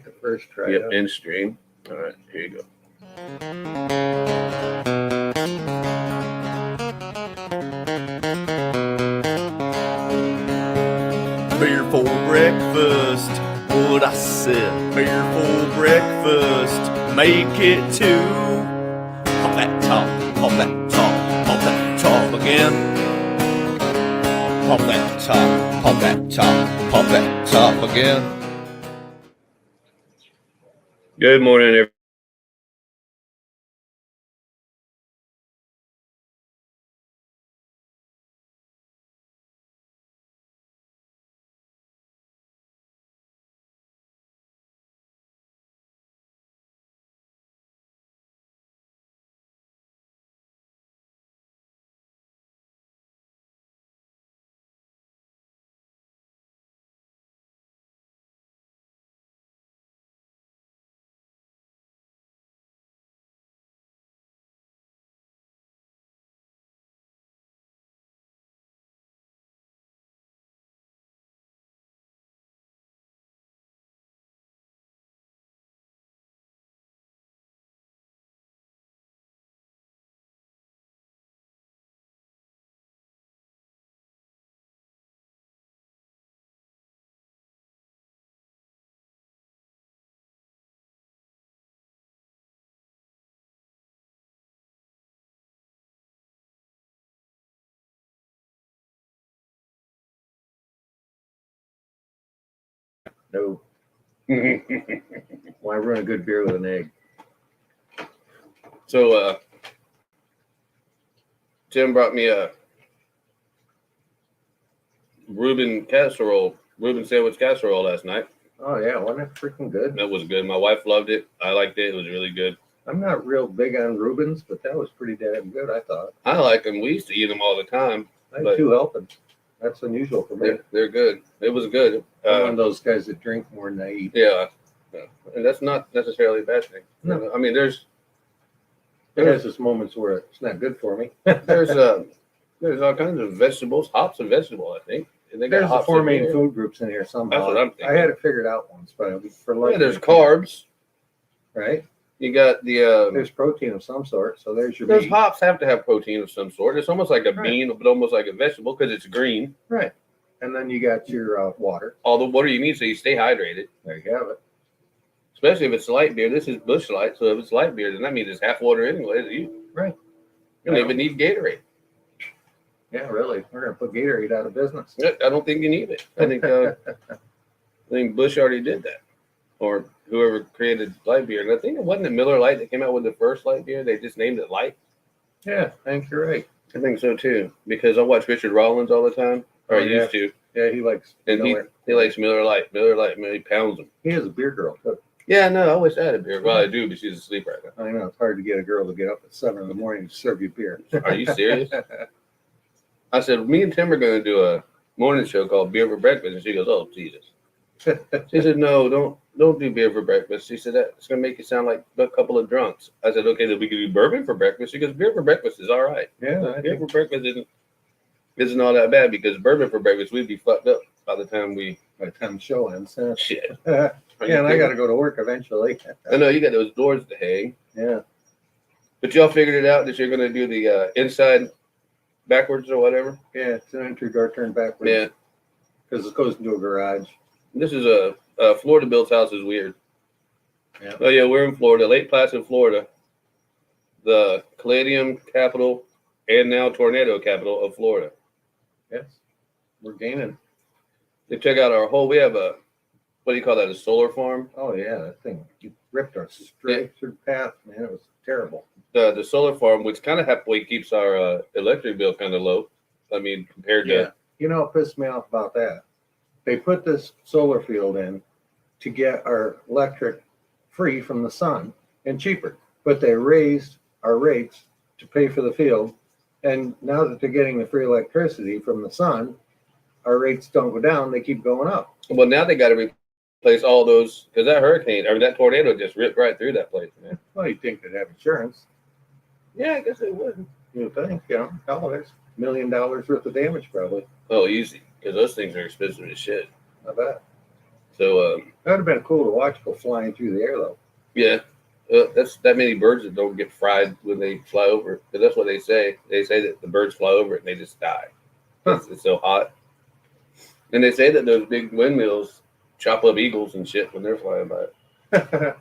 The first try. Yep, in stream. All right, here you go. Beer for breakfast, what I said. Beer for breakfast, make it two. Pop that top, pop that top, pop that top again. Pop that top, pop that top, pop that top again. Good morning, everyone. No. Why run a good beer with an egg? So, Tim brought me a Reuben sandwich casserole last night. Oh yeah, wasn't it freaking good? That was good. My wife loved it. I liked it. It was really good. I'm not real big on Reubens, but that was pretty damn good, I thought. I like them. We used to eat them all the time. I had But- 2 helpings. That's unusual for me. They're good. It was good. I'm one of those guys that drink more than I eat. Yeah, and that's not necessarily a bad thing. No. I mean, there's It has its moments where it's not good for me. there's all kinds of vegetables. Hops and vegetable, I think. And they got There's the hops 4 in main there. food groups in here somehow. That's what I'm thinking. I had it figured out once, but for like Yeah, there's carbs. right? You got the There's protein of some sort, so there's your those meat. hops have to have protein of some sort. It's almost like a Right. bean, but almost like a vegetable because it's green. Right. And then you got your water. All the water you need so you stay hydrated. There you have it. Especially if it's light beer. This is Busch Light, so if it's light beer, then that means it's half water anyway. Right. You don't even need Gatorade. Yeah, really. We're gonna put Gatorade out of business. I don't think you need it. I think Bush already did that, or whoever created light beer. And I think it wasn't the Miller Lite that came out with the first light beer. They just named it Light. Yeah, I think you're right. I think so too, because I watch Richard Rollins all the time, or Oh, I yeah. used to, Yeah, he likes and Miller. he likes Miller Lite. Miller Lite, man, he pounds them. He is a beer girl too. Yeah, no, I wish I had a beer. Well, I do, but she's asleep right now. I know it's hard to get a girl to get up at 7 in the morning to serve you beer. Are you serious? I said, me and Tim are going to do a morning show called Beer for Breakfast, and she goes, "Oh Jesus." She said, "No, don't do beer for breakfast." She said, "That's going to make you sound like a couple of drunks." I said, "Okay, then we can do bourbon for breakfast." She goes, "Beer for breakfast is all right." Yeah, I Beer think for breakfast isn't all that bad because bourbon for breakfast we'd be fucked up by the time we by the time the show ends. shit. Yeah, Are you and I kidding? got to go to work eventually. I know you got those doors to hang, Yeah, but y'all figured it out that you're going to do the inside backwards or whatever. yeah, it's an entry door turned backwards. Yeah, because it goes into a garage. this is a Florida built house is weird. Yeah. Oh yeah, we're in Florida, Lake Placid, Florida, the Caladium capital and now tornado capital of Florida. Yes, we're gaining. You check out our whole. We have a what do you call that? A solar farm. Oh yeah, that thing ripped us straight through the path, man. It was terrible. The solar farm, which kind of halfway keeps our electric bill kind of low. I mean, compared Yeah, to you know what pissed me off about that? They put this solar field in to get our electric free from the sun and cheaper, but they raised our rates to pay for the field. And now that they're getting the free electricity from the sun, our rates don't go down; they keep going up. well, now they got to replace all those because that hurricane or that tornado just ripped right through that place, man. Well, you'd think they'd have insurance. Yeah, I guess it would. You would think, you know, hell, there's $1 million worth of damage probably. Oh, easy because those things are expensive as shit. I bet. So That'd have been cool to watch go flying through the air, though. yeah, that's that many birds that don't get fried when they fly over. Because that's what they say. They say that the birds fly over it and they just die. It's so hot. And they say that those big windmills chop up eagles and shit when they're flying by it.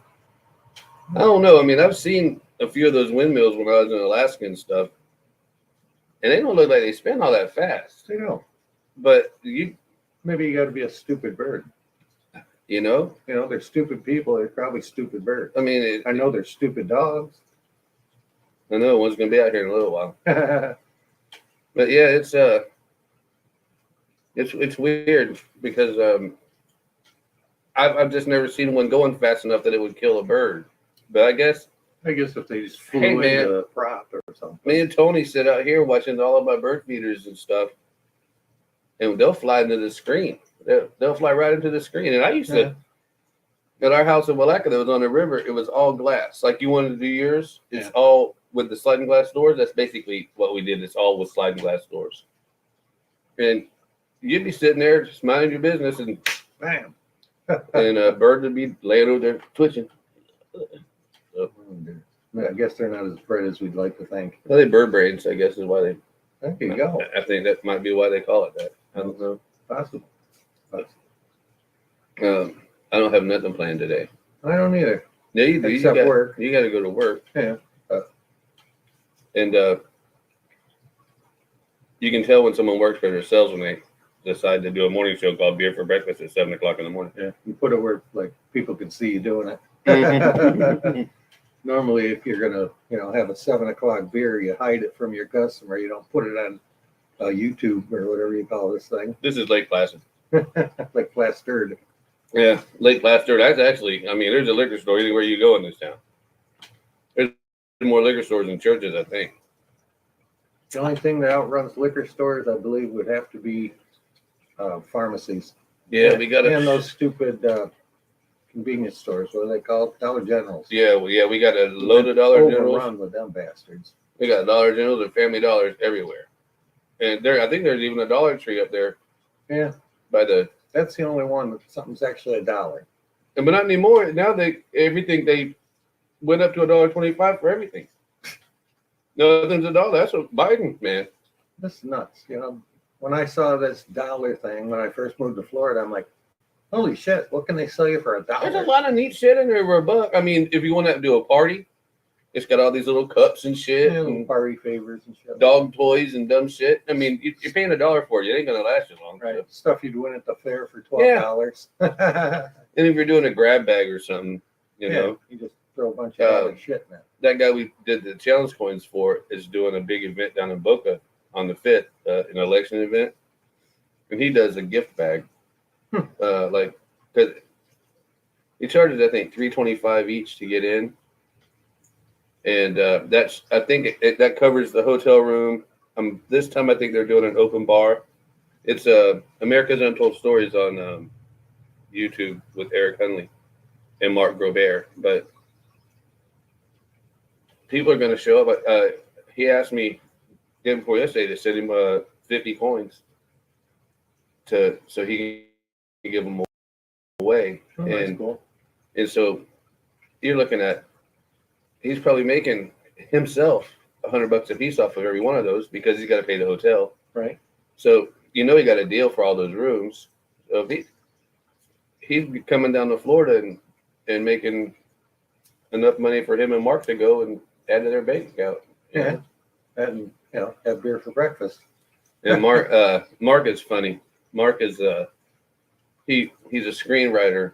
I don't know. I mean, I've seen a few of those windmills when I was in Alaska and stuff, and they don't look like they spin all that fast. You know, But maybe you got to be a stupid bird. you know, They're stupid people. They're probably stupid birds. I mean, I know they're stupid dogs. I know one's gonna be out here in a little while. But yeah, it's weird because I've just never seen one going fast enough that it would kill a bird. But I guess I guess if they just flew Hey, man. into a prop or something. me and Tony sit out here watching all of my bird feeders and stuff, and they'll fly into the screen. They'll fly right into the screen. And I used to, at our house in Willaca that was on the river, it was all glass. Like you wanted to do yours, it's all with the sliding glass doors. That's basically what we did. It's all with sliding glass doors. And you'd be sitting there just minding your business, and Bam. and a bird would be laying over there twitching. I guess they're not as bright as we'd like to think. Well, they bird brains, I guess, is why they. There you go. I think that might be why they call it that. I don't know. Possible. I don't have nothing planned today. I don't either. Yeah, you do. Except work. You got to go to work. Yeah. And you can tell when someone works for themselves when they decide to do a morning show called Beer for Breakfast at 7 o'clock in the morning. Yeah. You put it where like people can see you doing it. Normally, if you're gonna, have a 7 o'clock beer, you hide it from your customer. You don't put it on YouTube or whatever you call this thing, This is Lake Placid. like plastered. Yeah, Lake Placid. That's actually, I mean, there's a liquor store anywhere you go in this town. There's more liquor stores than churches, I think. The only thing that outruns liquor stores, I believe, would have to be pharmacies. Yeah, we got and those stupid convenience stores. What are they called? Dollar Generals. Yeah, we got a load of Dollar Generals. Overrun with them bastards. We got Dollar Generals and Family Dollars everywhere. And I think there's even a Dollar Tree up there. Yeah. By the. That's the only one that something's actually $1. But not anymore. Now they went up to $1.25 for everything. Nothing's $1. That's what Biden, man. That's nuts. When I saw this dollar thing when I first moved to Florida, I'm like, holy shit! What can they sell you for $1? There's a lot of neat shit in there for $1. I mean, if you want to do a party, it's got all these little cups and shit, and party favors and shit. dog toys and dumb shit. I mean, you're paying $1 for it. It ain't gonna last you long. Right. So. Stuff you'd win at the fair for $12. And if you're doing a grab bag or something, you know, you just throw a bunch of other shit in it. that guy we did the challenge coins for is doing a big event down in Boca on the 5th, an election event, and he does a gift bag, because he charges I think $3.25 each to get in, and that's I think that covers the hotel room. This time I think they're doing an open bar. It's America's Untold Stories on YouTube with Eric Hunley and Mark Grobert, but people are going to show up. He asked me day before yesterday to send him 50 coins so he can give them away. Oh, that's cool. And so you're looking at, he's probably making himself $100 a piece off of every one of those because he's got to pay the hotel. Right. So, he got a deal for all those rooms. So he's coming down to Florida and making enough money for him and Mark to go and add to their bank account. Yeah. And, have beer for breakfast. And Mark is funny. Mark is he's a screenwriter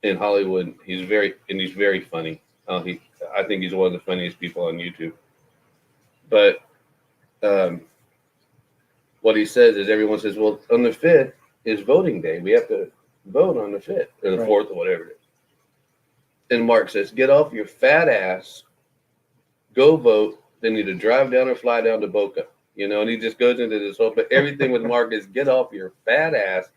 in Hollywood. He's very funny. I think he's one of the funniest people on YouTube. But what he says is everyone says, well, on the 5th is voting day. We have to vote on the 5th or the 4th or whatever it is. And Mark says, get off your fat ass, go vote. Then either drive down or fly down to Boca. And he just goes into this whole, but everything with Mark is get off your fat ass.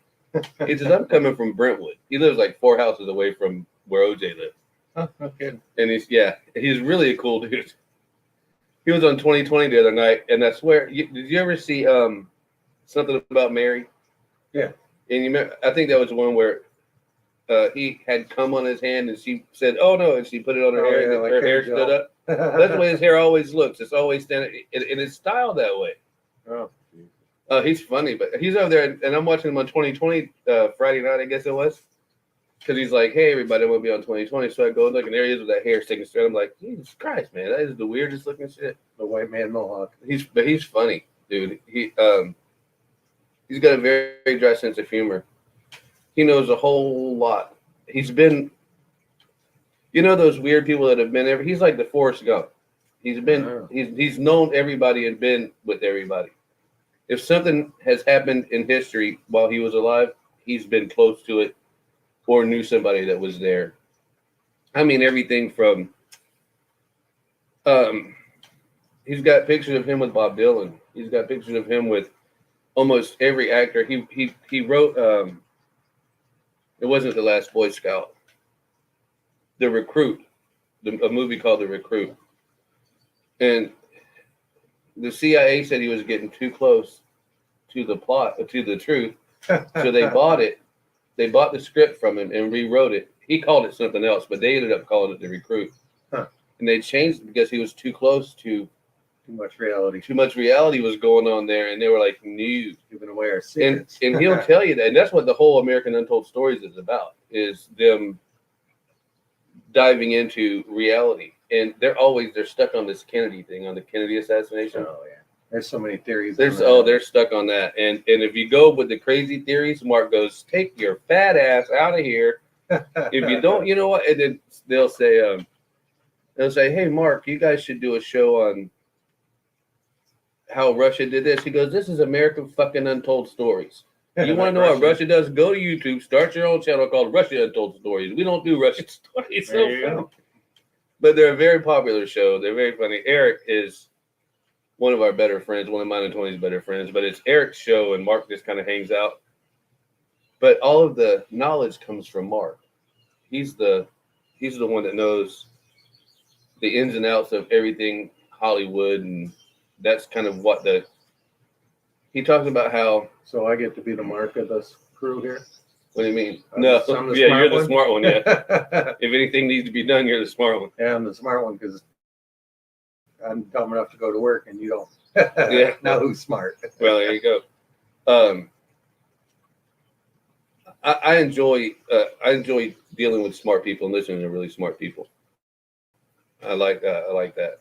He says, I'm coming from Brentwood. He lives like 4 houses away from where OJ lives. Oh, okay. And he's really a cool dude. He was on 2020 the other night, and I swear, did you ever see Something About Mary? Yeah. And I think that was the one where he had cum on his hand, and she said, "Oh no!" and she put it on her Oh, hair, yeah, and like her hair hair gel. stood up. That's the way his hair always looks. It's always standing, and it's styled that way. Oh, He's funny, but he's over there, and I'm watching him on 2020 Friday night, I guess it was, because he's like, "Hey, everybody, we'll be on 2020." So I go look, and there he is with that hair sticking straight. I'm like, Jesus Christ, man, that is the weirdest looking shit. the white man mohawk. He's funny, dude. He's got a very, very dry sense of humor. He knows a whole lot. He's been, those weird people that have been there. He's like the Forrest Gump. He's been, Oh. he's known everybody and been with everybody. If something has happened in history while he was alive, he's been close to it or knew somebody that was there. I mean, everything from, he's got pictures of him with Bob Dylan. He's got pictures of him with almost every actor. He wrote, it wasn't The Last Boy Scout, The Recruit, a movie called The Recruit. And the CIA said he was getting too close to the plot, to the truth. So they bought it. They bought the script from him and rewrote it. He called it something else, but they ended up calling it The Recruit. Huh. And they changed it because he was too close to, Too much reality. too much reality was going on there. And they were like, no. Giving away our And secrets. he'll tell you that. And that's what the whole American Untold Stories is about, is them diving into reality. And they're stuck on this Kennedy thing, on the Kennedy assassination. Oh yeah. There's so many theories. They're stuck on that. And if you go with the crazy theories, Mark goes, take your fat ass out of here. If you don't, you know what? And then they'll say, hey, Mark, you guys should do a show on how Russia did this. He goes, this is American fucking Untold Stories. You want to know what Russia does? Go to YouTube, start your own channel called Russia Untold Stories. We don't do Russian stories. There you go. But they're a very popular show. They're very funny. Eric is one of our better friends, one of mine and Tony's better friends. But it's Eric's show, and Mark just kind of hangs out. But all of the knowledge comes from Mark. He's the one that knows the ins and outs of everything Hollywood, and that's kind of what he talks about how. So I get to be the Mark of this crew here. What do you mean? I'm No, the smart you're the one? smart one. Yeah. If anything needs to be done, you're the smart one. Yeah, I'm the smart one because I'm dumb enough to go to work and you don't. Yeah. Now who's smart? Well, there you go. I enjoy dealing with smart people and listening to really smart people. I like that.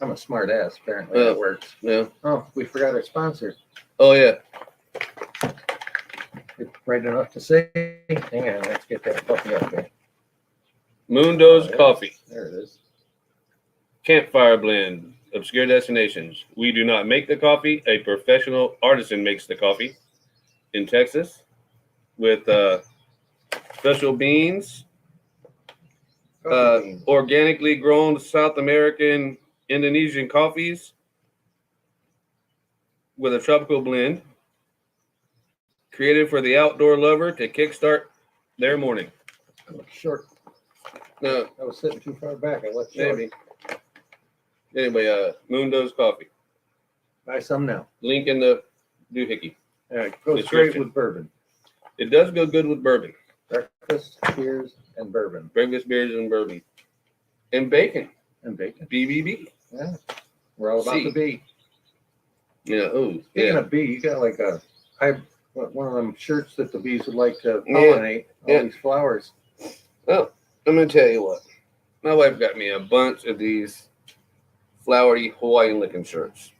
I'm a smart ass. Apparently Yeah. it works. Yeah. Oh, we forgot our sponsor. Oh yeah. It's right enough to say. Hang on, let's get that puppy up there. Mundo's Oh, yeah. Coffee. There it is. Campfire blend. Obscure destinations. We do not make the coffee. A professional artisan makes the coffee in Texas with special beans, Coffee beans. organically grown South American Indonesian coffees with a tropical blend created for the outdoor lover to kickstart their morning. I look short. No, I was sitting too far back. I let short. maybe. Anyway, Mundo's Coffee. Buy some now. Link in the doohickey. Yeah, it goes It's great Christian. with bourbon. It does go good with bourbon. Breakfast, beers, and bourbon. Breakfast beers and bourbon. And bacon. And bacon. BBB. Yeah. We're all about See. the bee. Yeah. Oh, Speaking yeah. of bee, you got like one of them shirts that the bees would like to Yeah. pollinate. All Yeah. these flowers. Oh, I'm going to tell you what. My wife got me a bunch of these flowery Hawaiian looking shirts.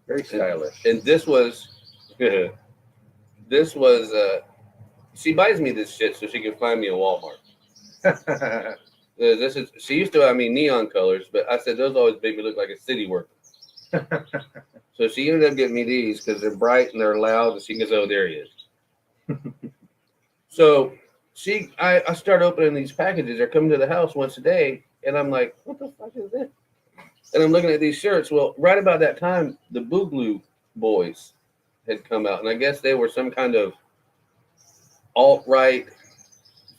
Very stylish. And this was, she buys me this shit so she can find me a Walmart. She used to buy me neon colors, but I said those always make me look like a city worker. So she ended up getting me these because they're bright and they're loud, and she goes, "Oh, there he is." So I start opening these packages. They're coming to the house once a day, and I'm like, "What the fuck is this?" And I'm looking at these shirts. Well, right about that time, the Boogaloo Boys had come out, and I guess they were some kind of alt-right,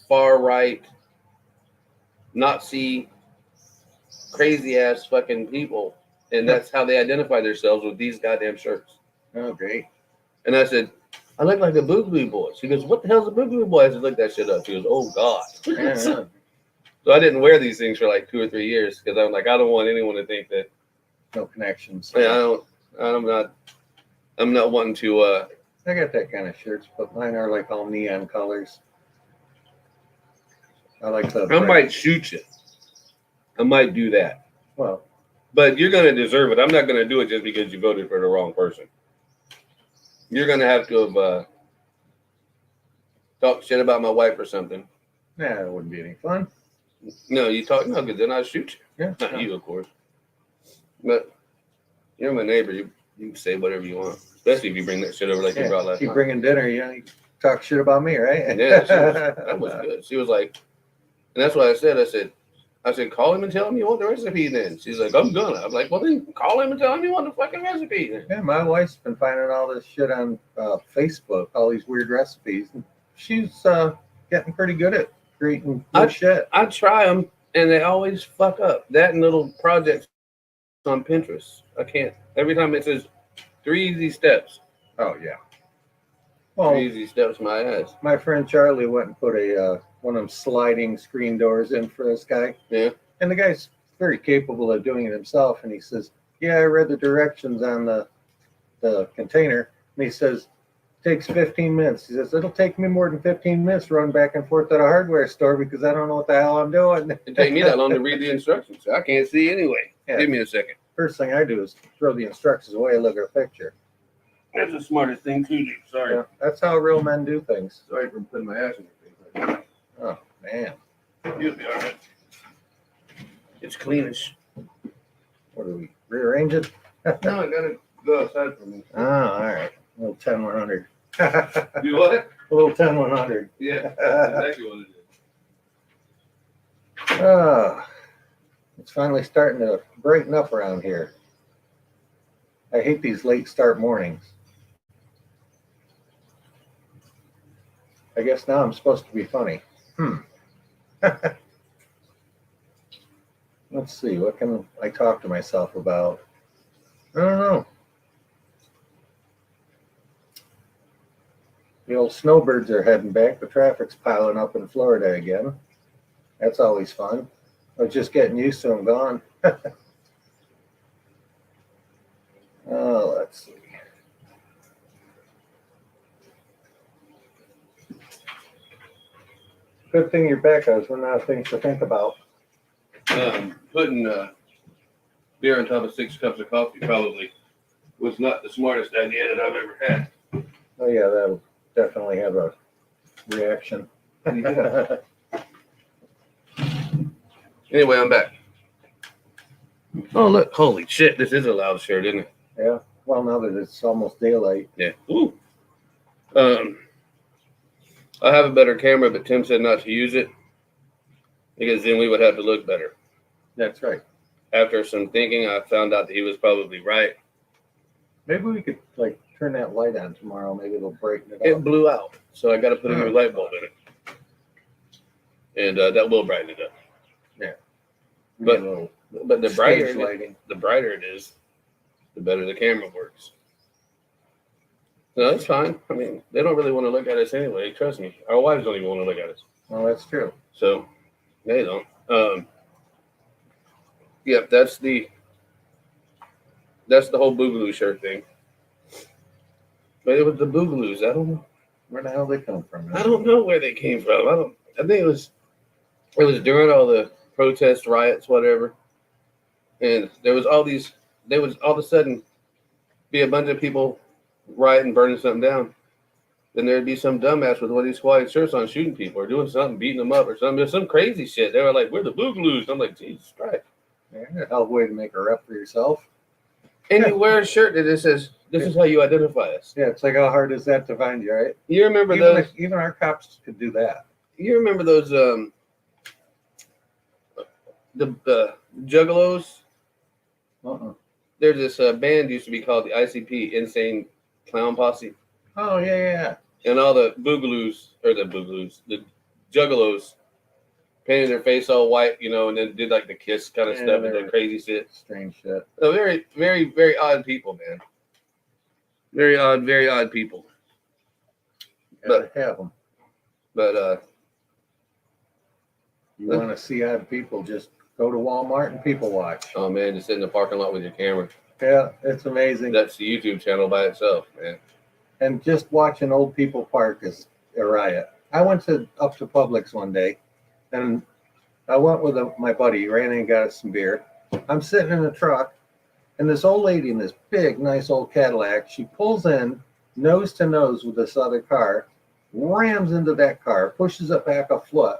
far-right, Nazi, crazy-ass fucking people. And that's how they identify themselves, with these goddamn shirts. Oh, great. And I said, I look like the Boogaloo Boys. She goes, what the hell's the Boogaloo Boys? I looked that shit up. She goes, oh God. Yeah, So I didn't wear these things for like 2 or 3 years because I'm like, I don't want anyone to think that. no connections. Yeah, I'm not wanting to. I got that kind of shirts, but mine are like all neon colors. I like the. I might shoot you. I might do that. Well, But you're gonna deserve it. I'm not gonna do it just because you voted for the wrong person. You're gonna have to have talked shit about my wife or something. yeah, it wouldn't be any fun. No, you talk no, because then I shoot you. Yeah, Not you, of course. But you're my neighbor. You can say whatever you want, especially if you bring that shit over like you brought last keep time. bringing dinner. You talk shit about me, right? Yeah, that was good. She was like, and that's what I said, call him and tell him you want the recipe then. She's like, I'm gonna. I'm like, well then call him and tell him you want the fucking recipe then. Yeah, my wife's been finding all this shit on Facebook, all these weird recipes. She's getting pretty good at creating good shit. I try them and they always fuck up. That and little projects on Pinterest. I can't. Every time it says 3 easy steps. Oh yeah. 3 Well, easy steps, my ass. my friend Charlie went and put a one of them sliding screen doors in for this guy. Yeah. And the guy's very capable of doing it himself. And he says, yeah, I read the directions on the container. And he says, takes 15 minutes. He says, it'll take me more than 15 minutes to run back and forth at a hardware store because I don't know what the hell I'm doing. It take me that long to read the instructions. I can't see anyway. Yeah. Give me a second. First thing I do is throw the instructions away and look at a picture. That's the smartest thing to do. Sorry. Yeah, that's how real men do things. Sorry for putting my ass in your face. Oh, man. You'll be all right. It's cleanish. What do we rearrange it? No, I gotta go outside for me. Oh, all right. A little 10-100. Do what? A little 10-100. Yeah, that's exactly what it is. It's finally starting to brighten up around here. I hate these late start mornings. I guess now I'm supposed to be funny. Let's see, what can I talk to myself about? I don't know. The old snowbirds are heading back. The traffic's piling up in Florida again. That's always fun. I was just getting used to them gone. Oh, let's see. Good thing you're back. I was running out of things to think about. Putting beer on top of 6 cups of coffee probably was not the smartest idea that I've ever had. Oh yeah, that'll definitely have a reaction. Anyway, I'm back. Oh, look. Holy shit. This is a loud shirt, isn't it? Yeah. Well, now that it's almost daylight. Yeah. Ooh. I have a better camera, but Tim said not to use it because then we would have to look better. That's right. After some thinking, I found out that he was probably right. Maybe we could like turn that light on tomorrow. Maybe it'll brighten it It up. blew out, so I got to put a new light bulb in it, and that will brighten it up. Maybe a little But the stage brighter lighting. the brighter it is, the better the camera works. No, that's fine. I mean, they don't really want to look at us anyway. Trust me. Our wives don't even want to look at us. Well, that's true. So they don't. Yep, that's the whole Boogaloo shirt thing. But it was the Boogaloos. I don't know. Where the hell they come from? I don't know where they came from. I think it was during all the protests, riots, whatever. And there was all of a sudden be a bunch of people rioting, burning something down. Then there'd be some dumbass with one of these Hawaiian shirts on shooting people or doing something, beating them up or something. There's some crazy shit. They were like, we're the Boogaloos. I'm like, Jesus Christ. Yeah, a hell of a way to make a rep for yourself. And you wear a shirt that it says, this is how you identify us. Yeah, it's like how hard is that to find you, right? You remember those? Even our cops could do that. You remember those the Juggalos? Uh-uh. There's this band used to be called the ICP, Insane Clown Posse, Oh yeah. and all the Juggalos painted their face all white, and then did like the kiss kind of Yeah, stuff and they're- that crazy shit. Strange shit. So very, very, very odd people, man. Very odd people. Gotta have them. But You want to see odd people, just go to Walmart and people watch. oh man, just sit in the parking lot with your camera. Yeah, it's amazing. That's the YouTube channel by itself, man. And just watching old people park is a riot. I went up to Publix one day, and I went with my buddy, ran in and got us some beer. I'm sitting in the truck, and this old lady in this big, nice old Cadillac, she pulls in nose to nose with this other car, rams into that car, pushes it back a foot,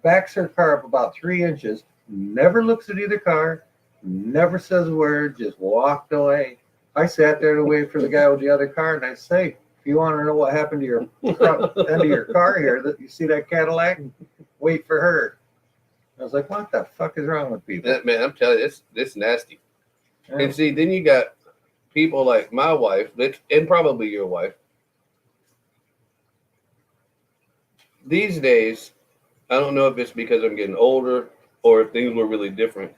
backs her car up about 3 inches, never looks at either car, never says a word, just walked away. I sat there to wait for the guy with the other car, and I say, if you want to know what happened to your front end of your car here, that you see that Cadillac, wait for her. I was like, what the fuck is wrong with people? Man, I'm telling you, this nasty. Yeah. And see, then you got people like my wife, and probably your wife. These days, I don't know if it's because I'm getting older or if things were really different.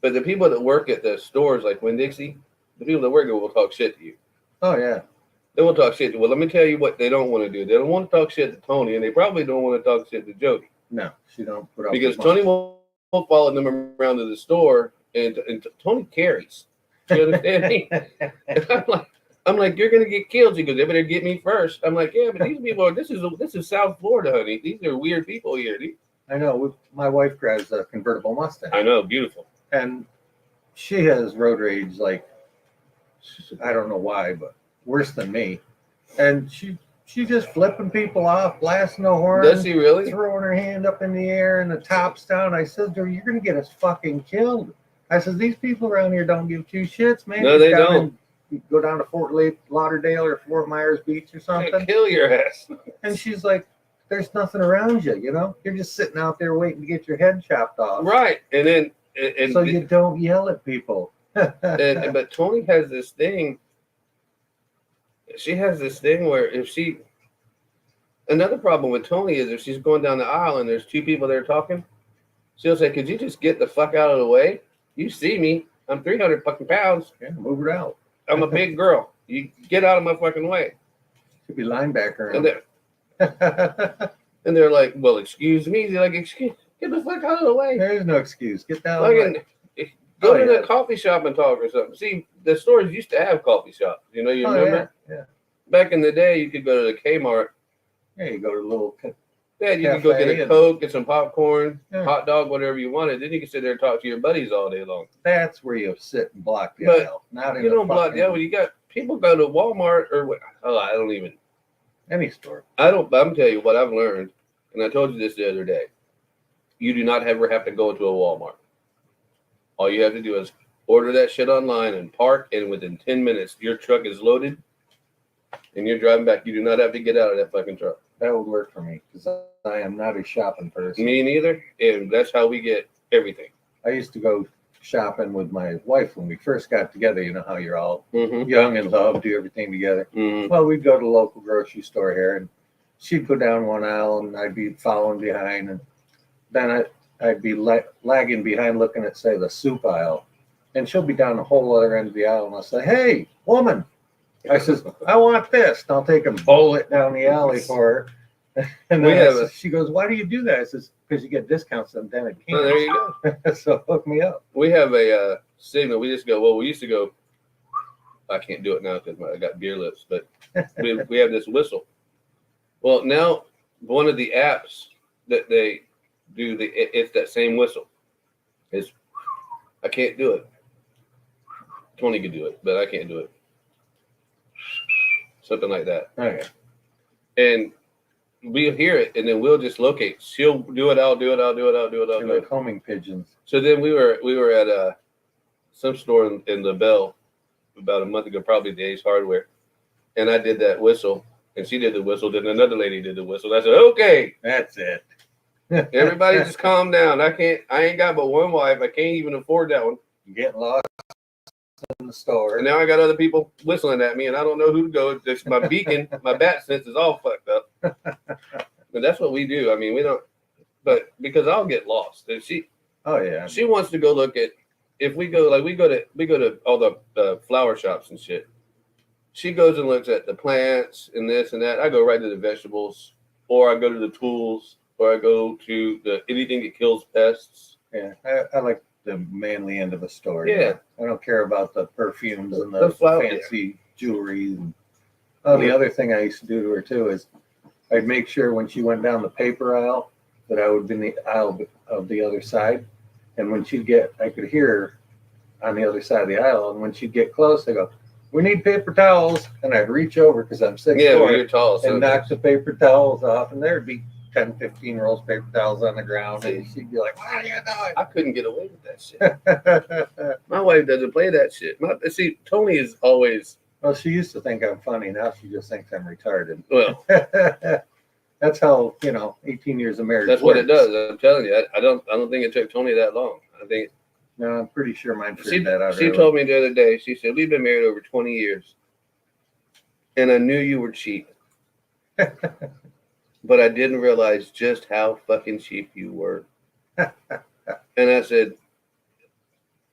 But the people that work at the stores like Winn-Dixie, the people that work there will talk shit to you. Oh, yeah. They will talk shit to you. Well, let me tell you what they don't want to do. They don't want to talk shit to Tony, and they probably don't want to talk shit to Jody. No, she don't put up Because with Tony much. will follow them around to the store, and Tony carries. You understand me? And I'm like, you're gonna get killed. She goes, they better get me first. I'm like, yeah, but these people this is South Florida, honey. These are weird people here. I know. My wife drives a convertible Mustang. I know, beautiful. And she has road rage, like, I don't know why, but worse than me. And she just flipping people off, blasting the horn, Does he really? throwing her hand up in the air and the top's down. I said to her, you're going to get us fucking killed. I said, these people around here don't give two shits, man. No, they Just don't. Go down to Fort Lauderdale or Fort Myers Beach or They'll something. kill your ass. And she's like, there's nothing around you, you know? You're just sitting out there waiting to get your head chopped off. Right. And then So you don't yell at people. but Tony has this thing. She has this thing where another problem with Tony is if she's going down the aisle and there's two people there talking, she'll say, could you just get the fuck out of the way? You see me. I'm 300 fucking pounds. Yeah, move it out. I'm a big girl. You get out of my fucking way. Should be linebacker. And they're like, well, excuse me. They're like, get the fuck out of the way. There's no excuse. Get down. The way. Fucking go Oh, to yeah. the coffee shop and talk or something. See, the stores used to have coffee shops. You remember? Yeah. Back in the day, you could go to the Kmart. Yeah, you go to a little. Yeah, you could go get Cafe a and- Coke, get some popcorn, Yeah. hot dog, whatever you wanted. Then you could sit there and talk to your buddies all day long. That's where you sit and block the But aisle. Not in You the don't block fucking- the aisle. You got people go to Walmart or I don't even. any store. I'm telling you what I've learned, and I told you this the other day. You do not ever have to go into a Walmart. All you have to do is order that shit online and park, and within 10 minutes, your truck is loaded, and you're driving back. You do not have to get out of that fucking truck. That would work for me because I am not a shopping person. Me neither, and that's how we get everything. I used to go shopping with my wife when we first got together. You know how you're all Mm-hmm. young and love, do everything together. Mm-hmm. Well, we'd go to the local grocery store here, and she'd go down one aisle, and I'd be following behind, and then I'd be lagging behind, looking at, say, the soup aisle, and she'll be down the whole other end of the aisle, and I'll say, "Hey, woman," I says, "I want this," and I'll take and bowl it down the alley for her. And We then have she goes, "Why do you do that?" I says, "Because you get discounts on then it So there you go. can't." So hook me up. We have a signal. We just go. Well, we used to go. I can't do it now because I got beer lips, but we have this whistle. Well, now one of the apps that they do it's that same whistle. I can't do it. Tony could do it, but I can't do it. Something like that. Okay. And we'll hear it, and then we'll just locate. She'll do it. I'll do it. I'll do it. I'll do it. I'll They're do it. like homing pigeons. So then we were at some store in La Belle about a month ago, probably the Ace Hardware, and I did that whistle, and she did the whistle. Then another lady did the whistle. I said, "Okay, That's it. everybody, just calm down. I ain't got but one wife. I can't even afford that one. Get lost in the store. And now I got other people whistling at me, and I don't know who to go. Just my beacon, my bat sense is all fucked up. But that's what we do. I mean, we don't. But because I'll get lost. If Oh yeah. she wants to go look at, if we go to all the flower shops and shit, she goes and looks at the plants and this and that. I go right to the vegetables, or I go to the tools, or I go to the anything that kills pests. Yeah, I like the manly end of a store. Yeah. I don't care about the perfumes and The the flower- fancy jewelry. And, the other thing I used to do to her too is I'd make sure when she went down the paper aisle that I would be in the aisle of the other side. And when she'd get, I could hear her on the other side of the aisle. And when she'd get close, I go, "We need paper towels." And I'd reach over because I'm 6'4", Yeah, well, you're tall, so and knock the paper towels off. And there'd be 10, 15 rolls of paper towels on the ground. And she'd be like, "What are you I couldn't get away with that shit. doing?" My wife doesn't play that shit. See, Tony is always Well, she used to think I'm funny. Now she just thinks I'm retarded. well. That's how, 18 years of marriage That's what it works. does. I'm telling you. I don't think it took Tony that long. I think No, I'm pretty sure mine she figured that out. she early. told me the other day. She said we've been married over 20 years, and I knew you were cheap, but I didn't realize just how fucking cheap you were. And I said,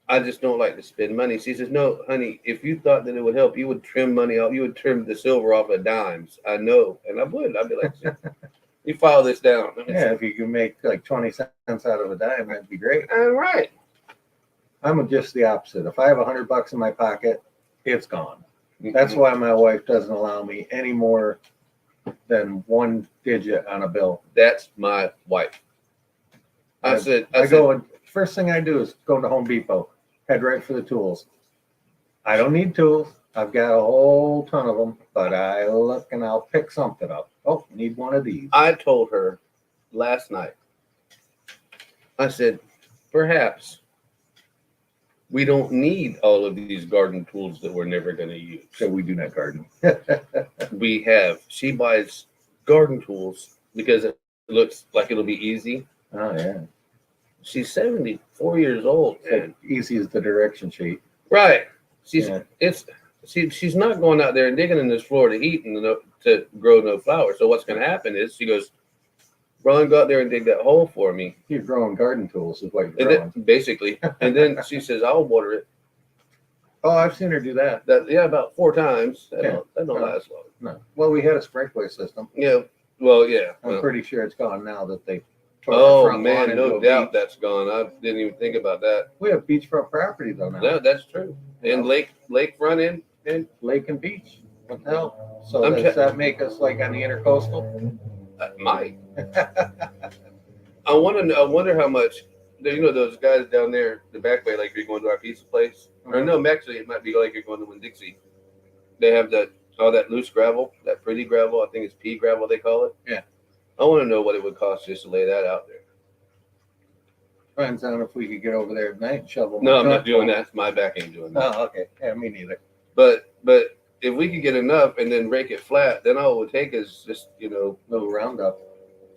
I just don't like to spend money. She says, "No, honey, if you thought that it would help, you would trim money off. You would trim the silver off of dimes." I know, and I would. I'd be like, "You file this down." Yeah, if you could make like 20 cents out of a dime, that'd be great. All right. I'm just the opposite. If I have $100 in my pocket, it's gone. Mm-hmm. That's why my wife doesn't allow me any more than one digit on a bill. That's my wife. I said, First thing I do is go to Home Depot, head right for the tools. I don't need tools. I've got a whole ton of them, but I look and I'll pick something up. Oh, need one of these. I told her last night, I said, perhaps we don't need all of these garden tools that we're never going to use. So we do not garden. She buys garden tools because it looks like it'll be easy. Oh, yeah. She's 74 years old, man. Easy as the direction sheet. Right. Yeah. She's not going out there and digging in this floor to eat and to grow no flowers. So what's going to happen is she goes, "Ron, go out there and dig that hole for me." You're growing garden tools is what you're And growing. then, basically, and then she says, "I'll water it." Oh, I've seen her do that. About 4 times. That don't last long. No. Well, we had a sprinkler system. Yeah. Well, yeah. I'm Well, pretty sure it's gone now that they tore the oh front lawn man, into no a doubt beach. that's gone. I didn't even think about that. We have beachfront property though now. No, that's true. And lakefront and Lake and beach. What the hell? So I'm does that make us like on the intercoastal? might. I wonder how much. Those guys down there, the back way, like you're going to our pizza place. Or no, actually, it might be like you're going to Winn-Dixie. They have all that loose gravel, that pretty gravel. I think it's pea gravel they call it. Yeah. I want to know what it would cost just to lay that out there. Depends on if we could get over there at night and shovel. No, my I'm not truck doing full. that. My back ain't doing that. Oh, okay. Yeah, me neither. But if we could get enough and then rake it flat, then all it would take is just Little roundup.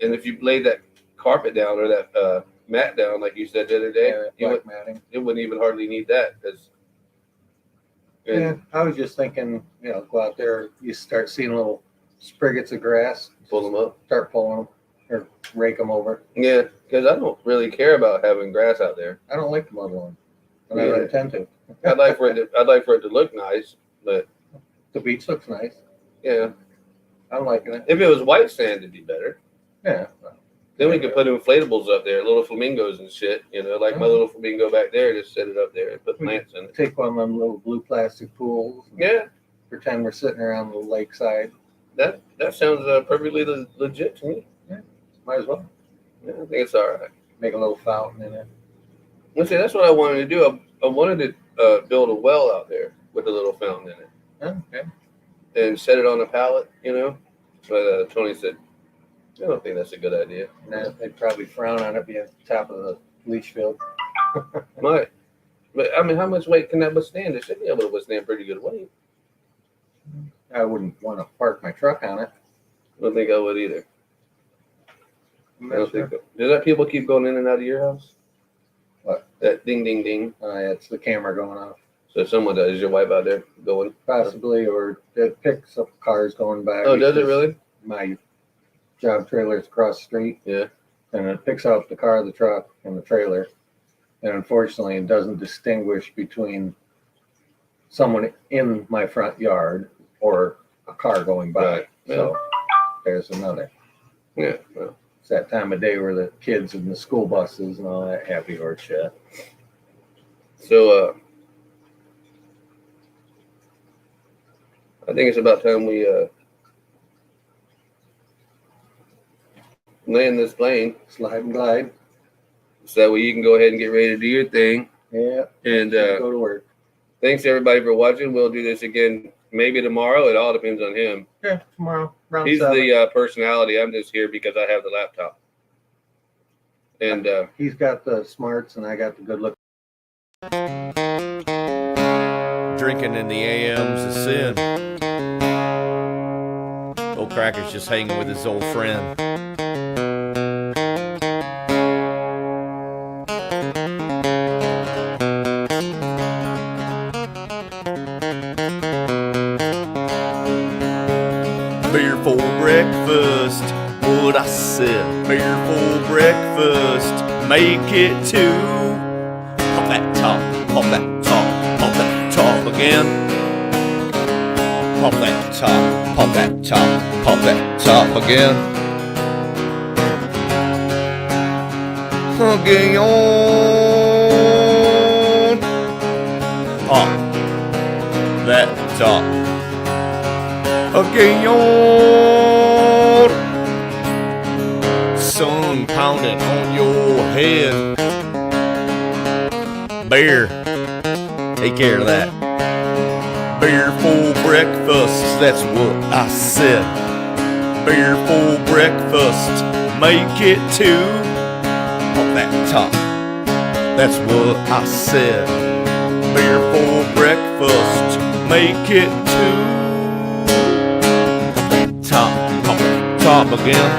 and if you laid that carpet down or that mat down like you said the other day, Black matting. it wouldn't even hardly need that because. Yeah, I was just thinking, go out there, you start seeing little spriggets of grass, Pull them up. start pulling them or rake them over. Yeah, because I don't really care about having grass out there. I don't like the mud lawn, and I Yeah. don't intend to. I'd like for it to look nice, but The beach looks nice. yeah, I'm liking it. if it was white sand, it'd be better. Yeah. Then we could put inflatables up there, little flamingos and shit. Like my little flamingo back there, just set it up there and put plants in it. Take one of them little blue plastic pools. And Yeah, pretend we're sitting around the lakeside. that sounds perfectly legit to me. Might as well Yeah, I think it's all right. make a little fountain in it. Let's see, that's what I wanted to do. I wanted to build a well out there with a little fountain in it Okay. and set it on a pallet, But Tony said, "I don't think that's a good idea." Nah, they'd probably frown on it being at the top of the leach field. Might. But I mean, how much weight can that withstand? It should be able to withstand pretty good weight. I wouldn't want to park my truck on it. I don't think I would either. I'm I not don't sure. think. Does that people keep going in and out of your house? What? That ding, ding, ding. Yeah, it's the camera going off. So someone does. Is your wife out there going? Possibly, or it picks up cars going by. Oh, does it because really? My job trailer is across the street. Yeah. And it picks up the car, the truck, and the trailer. And unfortunately, it doesn't distinguish between someone in my front yard or a car going by. Right. So there's another. Yeah. Well, It's that time of day where the kids and the school buses and all that happy horse shit. so I think it's about time we land this plane Slide and glide. so that way you can go ahead and get ready to do your thing. Yeah. And Go to work. thanks everybody for watching. We'll do this again maybe tomorrow. It all depends on him. Yeah, tomorrow. Around He's 7. the personality. I'm just here because I have the laptop. And He's got the smarts and I got the good look. Drinking in the AM's a sin. Old Cracker's just hanging with his old friend. Beer for breakfast, what I said. Beer for breakfast, make it two. Pop that top, pop that top, pop that top again. Pop that top, pop that top, pop that top again. Again, pop that top. Again, sun pounding on your head. Beer, take care of that. Beer for breakfast, that's what I said. Beer for breakfast, make it two. Pop that top, that's what I said. Beer for breakfast, make it two. Top again.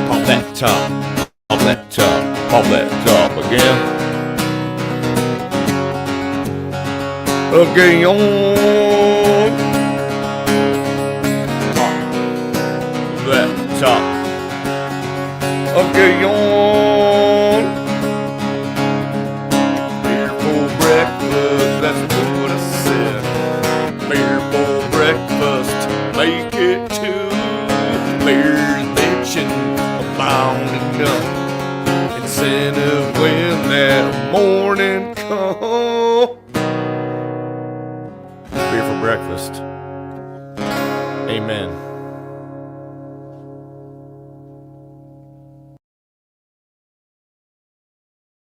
Pop that top. Pop that top. Pop that top again. Again. Pop that top. Again. Beer for breakfast, that's what I said. Beer for breakfast, make it two. Beers bitchin' abounding up. Incentive when that morning comes. Beer for breakfast. Amen.